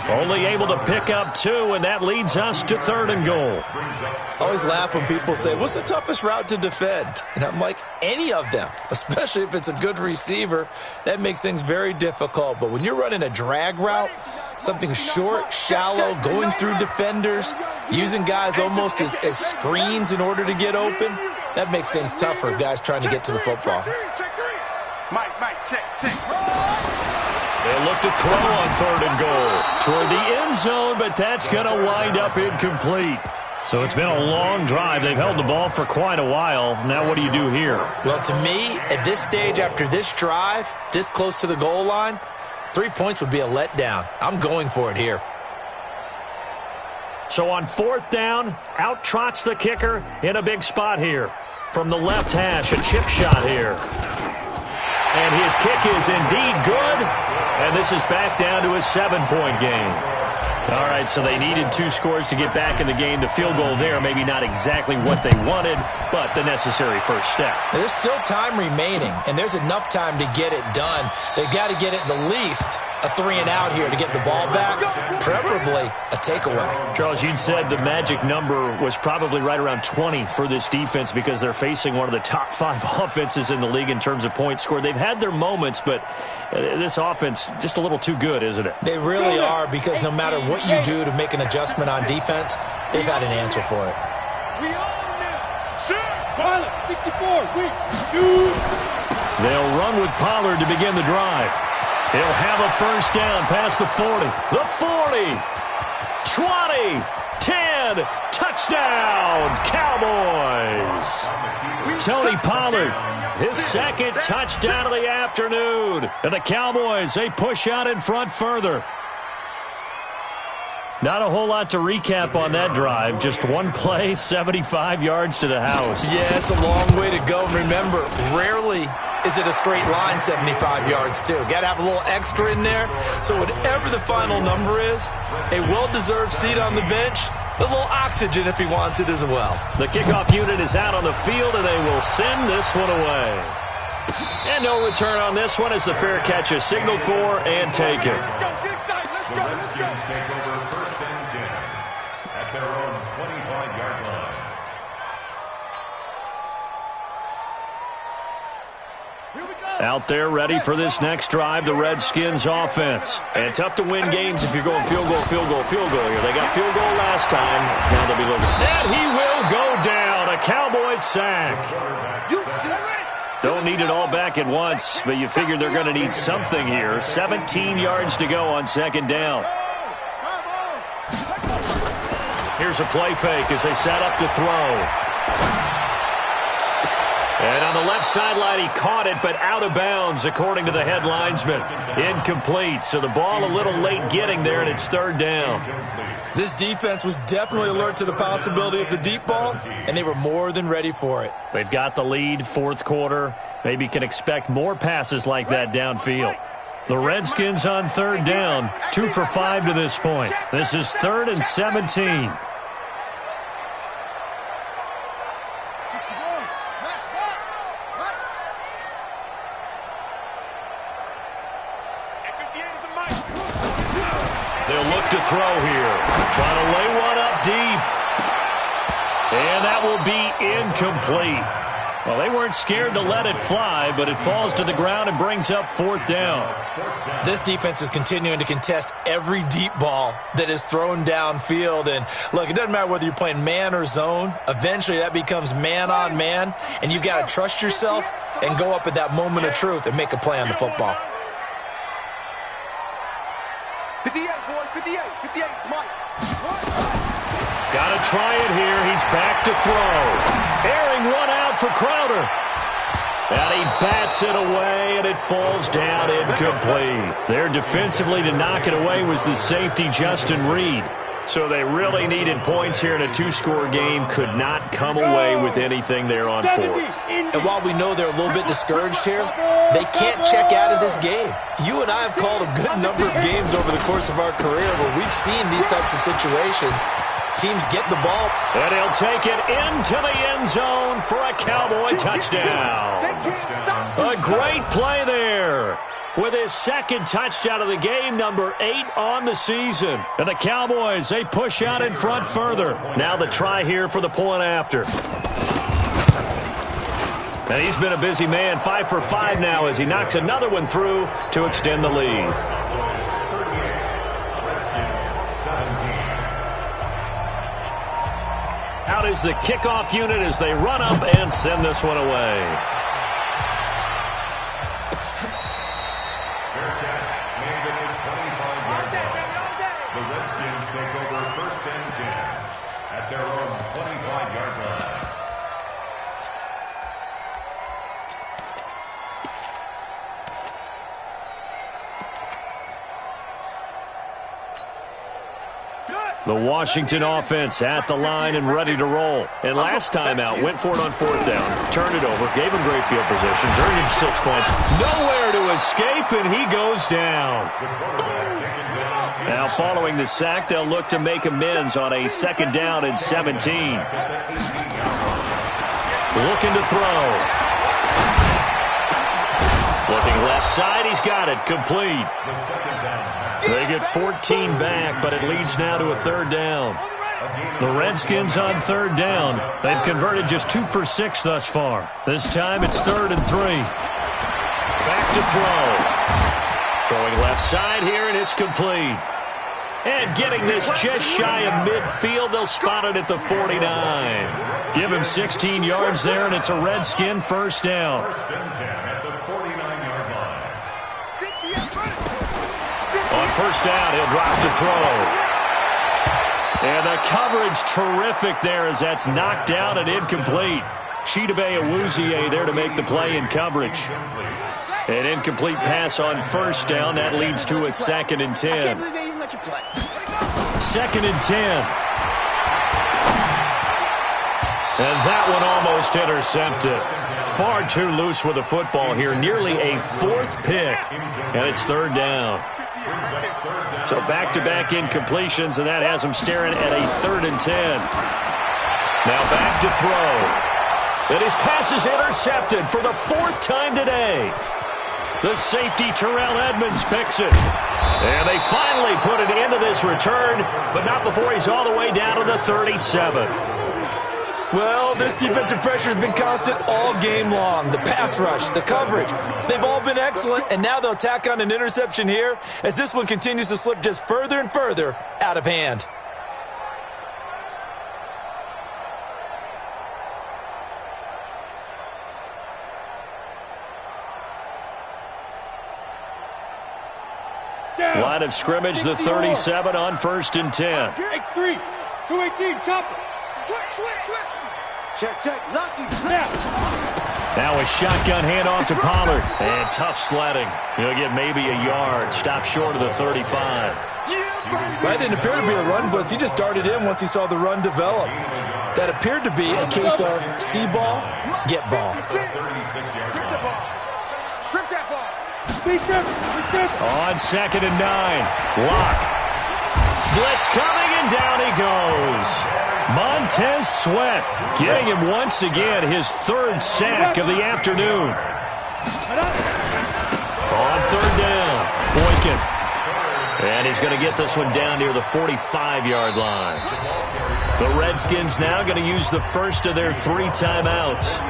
Only able to pick up 2, and that leads us to 3rd and goal. I always laugh when people say, what's the toughest route to defend? And I'm like, any of them, especially if it's a good receiver. That makes things very difficult. But when you're running a drag route, something short, shallow, going through defenders, using guys almost as screens in order to get open, that makes things tough for guys trying to get to the football. Mike, check. They'll look to throw on 3rd and goal toward the end zone, but that's going to wind up incomplete. So it's been a long drive. They've held the ball for quite a while. Now what do you do here? Well, to me, at this stage, after this drive, this close to the goal line, 3 points would be a letdown. I'm going for it here. So on 4th down, out trots the kicker in a big spot here. From the left hash, a chip shot here. And his kick is indeed good. And this is back down to a 7-point game. All right, so they needed 2 scores to get back in the game. The field goal there, maybe not exactly what they wanted, but the necessary first step. There's still time remaining, and there's enough time to get it done. They've got to get it the least a 3-and-out here to get the ball back, preferably a takeaway. Charles, you'd said the magic number was probably right around 20 for this defense because they're facing one of the top 5 offenses in the league in terms of points scored. They've had their moments, but this offense just a little too good, isn't it? They really are, because no matter what you do to make an adjustment on defense, they've had an answer for it. We own them. Sure. Pollard, 64. We shoot. They'll run with Pollard to begin the drive. He'll have a first down past the 40. The 40. 20. 10. Touchdown, Cowboys. Tony Pollard, his second touchdown of the afternoon. And the Cowboys, they push out in front further. Not a whole lot to recap on that drive. Just one play, 75 yards to the house. Yeah, it's a long way to go. Remember, rarely is it a straight line 75 yards, too. Got to have a little extra in there. So whatever the final number is, a well-deserved seat on the bench, a little oxygen if he wants it as well. The kickoff unit is out on the field, and they will send this one away. And no return on this one as the fair catch is signaled for and taken. The Redskins take over 1st and 10 at their own 25-yard line. Out there ready for this next drive, the Redskins offense. And tough to win games if you're going field goal here. They got field goal last time. Now they'll be looking. And he will go down. A Cowboys sack. Don't need it all back at once, but you figure they're going to need something here. 17 yards to go on 2nd down. Here's a play fake as they set up to throw. And on the left sideline, he caught it, but out of bounds, according to the head linesman. Incomplete, so the ball a little late getting there, and it's 3rd down. This defense was definitely alert to the possibility of the deep ball, and they were more than ready for it. They've got the lead, 4th quarter. Maybe can expect more passes like that downfield. The Redskins on 3rd down, 2 for 5 to this point. This is 3rd and 17. They'll look to throw here. Trying to lay one up deep. And that will be incomplete. Well, they weren't scared to let it fly, but it falls to the ground and brings up 4th down. This defense is continuing to contest every deep ball that is thrown downfield. And, look, it doesn't matter whether you're playing man or zone. Eventually, that becomes man on man, and you've got to trust yourself and go up at that moment of truth and make a play on the football. 58, boys, 58, 58, Mike. Got to try it here. He's back to throw. Airing one out for Crowder. And he bats it away, and it falls down incomplete. There defensively to knock it away was the safety, Justin Reed. So they really needed points here in a 2-score game. Could not come away with anything there on 4th. And while we know they're a little bit discouraged here, they can't check out of this game. You and I have called a good number of games over the course of our career where we've seen these types of situations. Teams get the ball. And he'll take it into the end zone for a Cowboy touchdown. A great play there. with his second touchdown of the game, number 8 on the season. And the Cowboys, they push out in front further. Now the try here for the point after. And he's been a busy man, 5 for 5 now as he knocks another one through to extend the lead. Out is the kickoff unit as they run up and send this one away. Fair catch made at the 25-yard line. The Redskins take over 1st and 10 at their own 25-yard line. The Washington offense at the line and ready to roll. And last time out, went for it on 4th down, turned it over, gave him great field positions, earned him 6 points. Nowhere to escape, and he goes down. Now, following the sack, they'll look to make amends on a 2nd down and 17. Looking to throw. Looking left side, he's got it, complete. They get 14 back, but it leads now to a 3rd down. The Redskins on 3rd down. They've converted just 2 for 6 thus far. This time it's 3rd and 3. Back to throw. Throwing left side here, and it's complete. And getting this just shy of midfield, they'll spot it at the 49. Give him 16 yards there, and it's a Redskin 1st down. 1st and 10 at the 49-yard line. On 1st down, he'll drop to throw. And the coverage terrific there as that's knocked down and incomplete. BadNeWZSKinZFaN's there to make the play in coverage. An incomplete pass on 1st down. That leads to a 2nd and 10. 2nd and 10. And that one almost intercepted. Far too loose with the football here. Nearly a 4th pick. And it's 3rd down. So back-to-back incompletions, and that has him staring at a 3rd and 10. Now back to throw. And his pass is intercepted for the 4th time today. The safety, Terrell Edmonds, picks it. And they finally put it into this return, but not before he's all the way down to the 37. Well, this defensive pressure has been constant all game long. The pass rush, the coverage, they've all been excellent, and now they'll tack on an interception here as this one continues to slip just further and further out of hand. Line of scrimmage, the 37 on 1st and 10. X3, 218, chopper. Switch. Check, lucky. Now a shotgun handoff to Pollard. And tough sledding. He'll get maybe a yard. Stop short of the 35. That didn't appear to be a run blitz. He just darted in once he saw the run develop. That appeared to be a case of see ball, get ball. Strip that ball. On 2nd and 9. Lock. Blitz coming, and down he goes. Montez Sweat getting him once again his 3rd sack of the afternoon. On 3rd down, Boykin. And he's going to get this one down near the 45-yard line. The Redskins now going to use the first of their 3 timeouts.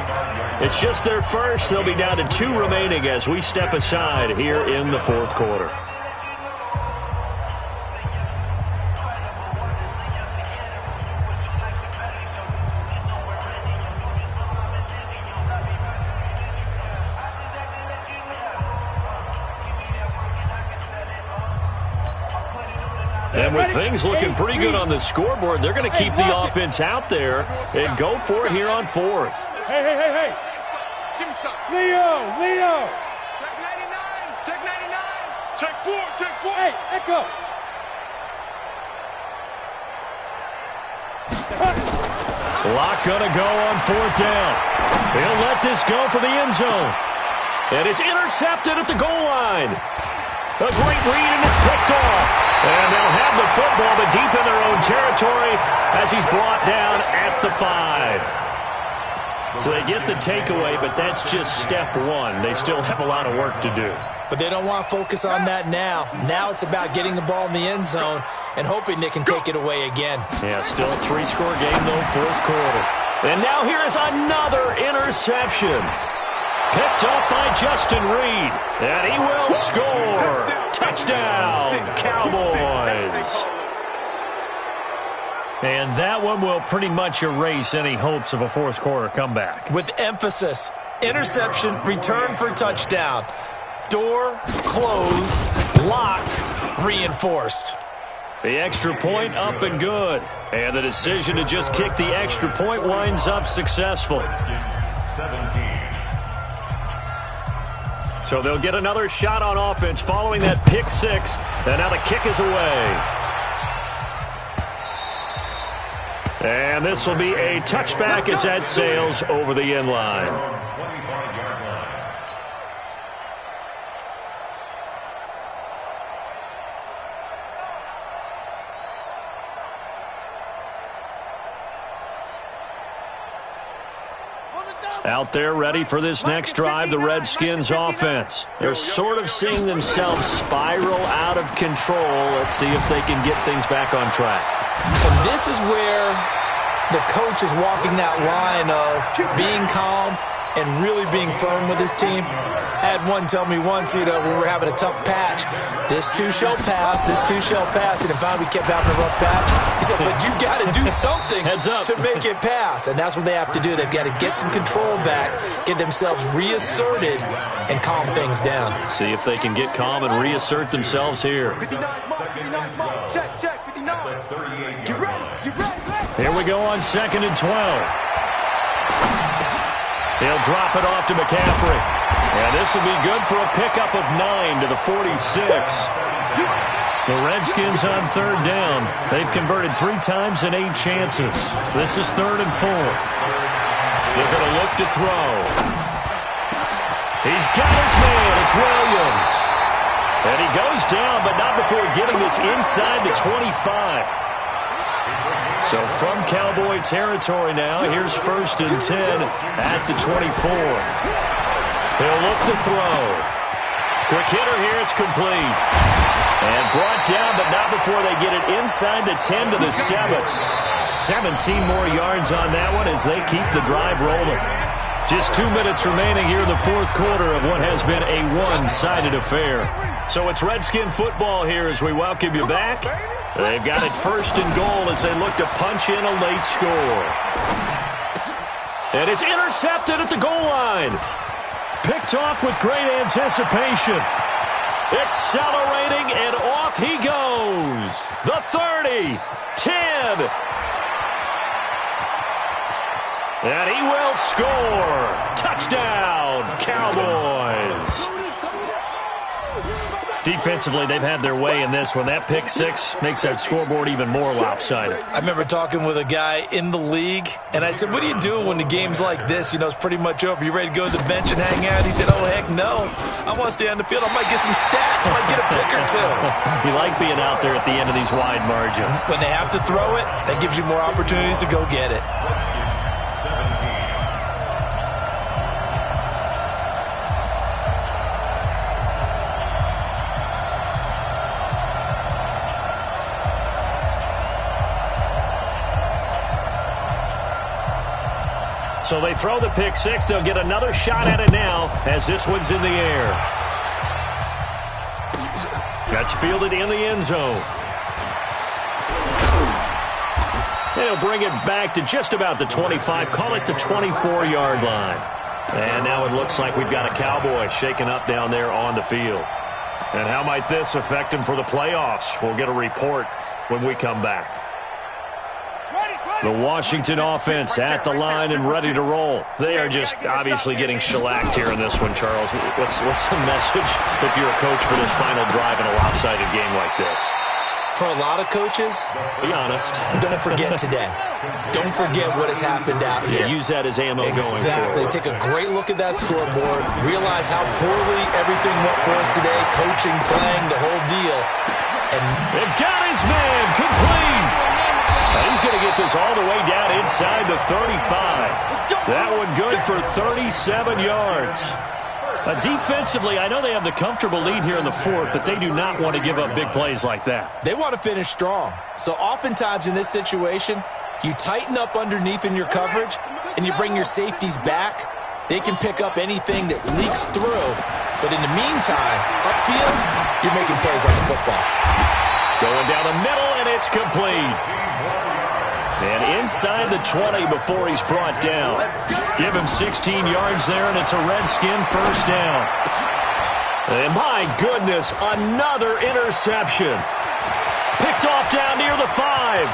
It's just their first. They'll be down to 2 remaining as we step aside here in the 4th quarter. And with things looking pretty good on the scoreboard, they're going to keep the offense out there and go for it here on 4th. Hey. Give me some. Leo. Check 99. Check 4. Hey, Echo. Lock going to go on 4th down. He'll let this go for the end zone. And it's intercepted at the goal line. A great read, and it's picked off. And they'll have the football, but deep in their own territory as he's brought down at the 5. So they get the takeaway, but that's just step one. They still have a lot of work to do. But they don't want to focus on that now. Now it's about getting the ball in the end zone and hoping they can take it away again. Yeah, still a 3-score game, though, fourth quarter. And now here is another interception. Picked up by Justin Reed. And he will score. Touchdown, Cowboys. And that one will pretty much erase any hopes of a fourth quarter comeback. With emphasis, interception, return for touchdown. Door closed, locked, reinforced. The extra point up and good. And the decision to just kick the extra point winds up successful. 17. So they'll get another shot on offense following that pick six. And now the kick is away. And this will be a touchback as that sails over the end line. 25-yard line. Out there ready for this next drive, the Redskins offense. They're sort of seeing themselves spiral out of control. Let's see if they can get things back on track. And this is where the coach is walking that line of being calm and really being firm with his team. I had one tell me once, when we were having a tough patch, this too shall pass, this too shall pass. And finally we kept having a rough patch. He said, but you got to do something to make it pass. And that's what they have to do. They've got to get some control back, get themselves reasserted, and calm things down. See if they can get calm and reassert themselves here. 59, check, 59. Get ready. Here we go on 2nd and 12. He'll drop it off to McCaffrey. And this will be good for a pickup of 9 to the 46. The Redskins on 3rd down. They've converted 3 times in 8 chances. This is 3rd and 4. They're going to look to throw. He's got his man. It's Williams. And he goes down, but not before getting this inside the 25. So from Cowboy territory now, here's 1st and 10 at the 24. He'll look to throw. Quick hitter here, it's complete. And brought down, but not before they get it inside the 10 to the 7. 17 more yards on that one as they keep the drive rolling. Just 2 minutes remaining here in the fourth quarter of what has been a one-sided affair. So it's Redskin football here as we welcome you back. They've got it 1st and goal as they look to punch in a late score. And it's intercepted at the goal line. Picked off with great anticipation. Accelerating, and off he goes. The 30, 10. And he will score. Touchdown, Cowboys. Defensively, they've had their way in this one. That pick six makes that scoreboard even more lopsided. I remember talking with a guy in the league, and I said, what do you do when the game's like this? It's pretty much over. You ready to go to the bench and hang out? He said, oh, heck no. I want to stay on the field. I might get some stats. I might get a pick or two. You like being out there at the end of these wide margins. When they have to throw it, that gives you more opportunities to go get it. So they throw the pick six. They'll get another shot at it now as this one's in the air. That's fielded in the end zone. They'll bring it back to just about the 25. Call it the 24-yard line. And now it looks like we've got a Cowboy shaken up down there on the field. And how might this affect him for the playoffs? We'll get a report when we come back. The Washington offense at the line and ready to roll. They are just obviously getting shellacked here in this one, Charles. What's the message if you're a coach for this final drive in a lopsided game like this? For a lot of coaches, be honest. Don't forget today. Don't forget what has happened out here. Yeah, use that as ammo going forward. Exactly. Take a great look at that scoreboard. Realize how poorly everything went for us today. Coaching, playing, the whole deal. And they've got his man complete. And he's going to get this all the way down inside the 35. That one good for 37 yards. Defensively, I know they have the comfortable lead here in the fourth, but they do not want to give up big plays like that. They want to finish strong. So oftentimes in this situation, you tighten up underneath in your coverage, and you bring your safeties back. They can pick up anything that leaks through. But in the meantime, upfield, you're making plays on the football. Going down the middle, and it's complete. And inside the 20 before he's brought down. Give him 16 yards there, and it's a Redskin first down. And my goodness, another interception. Picked off down near the 5.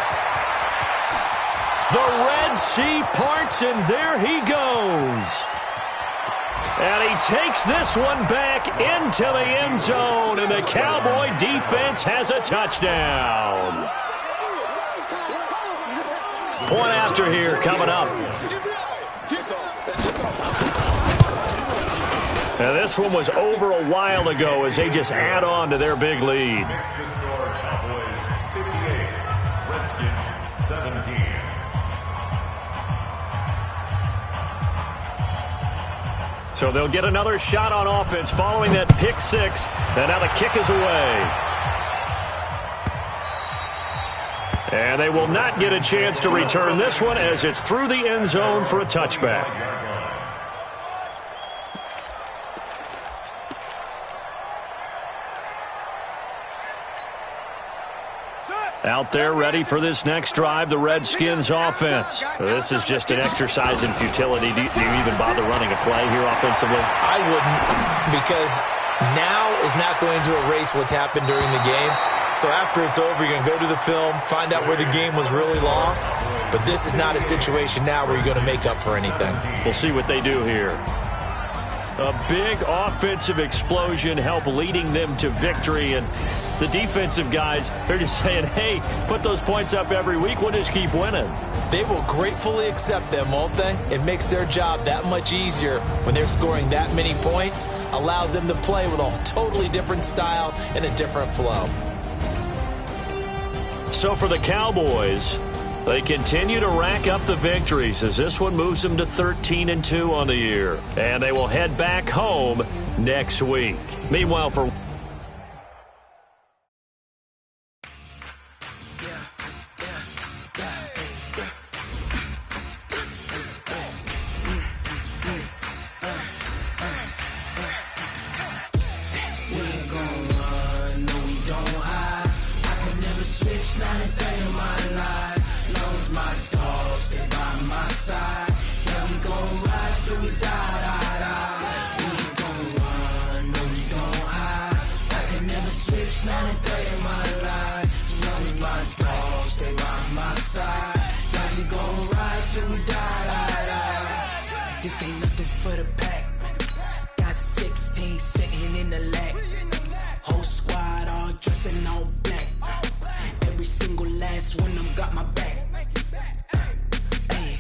The Red Sea parts, and there he goes. And he takes this one back into the end zone, and the Cowboy defense has a touchdown. Point after here coming up. Now this one was over a while ago as they just add on to their big lead. Next to score, Cowboys 58, Redskins 17. So they'll get another shot on offense following that pick six. And now the kick is away. And they will not get a chance to return this one as it's through the end zone for a touchback. Out there ready for this next drive, the Redskins offense. This is just an exercise in futility. Do you even bother running a play here offensively? I wouldn't, because now is not going to erase what's happened during the game. So after it's over, you're going to go to the film, find out where the game was really lost. But this is not a situation now where you're going to make up for anything. We'll see what they do here. A big offensive explosion helped leading them to victory. And the defensive guys, they're just saying, hey, put those points up every week. We'll just keep winning. They will gratefully accept them, won't they? It makes their job that much easier when they're scoring that many points. Allows them to play with a totally different style and a different flow. So for the Cowboys, they continue to rack up the victories as this one moves them to 13-2 on the year. And they will head back home next week. Meanwhile, for this ain't nothing for the pack. Got 16 sitting in the lap. Whole squad all dressing all black. Every single last one of them got my back. Hey,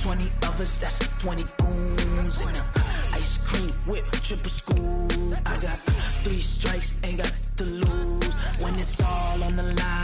20 of us, that's 20 goons in a ice cream whip, triple scoop. I got 3 strikes, ain't got to lose. When it's all on the line,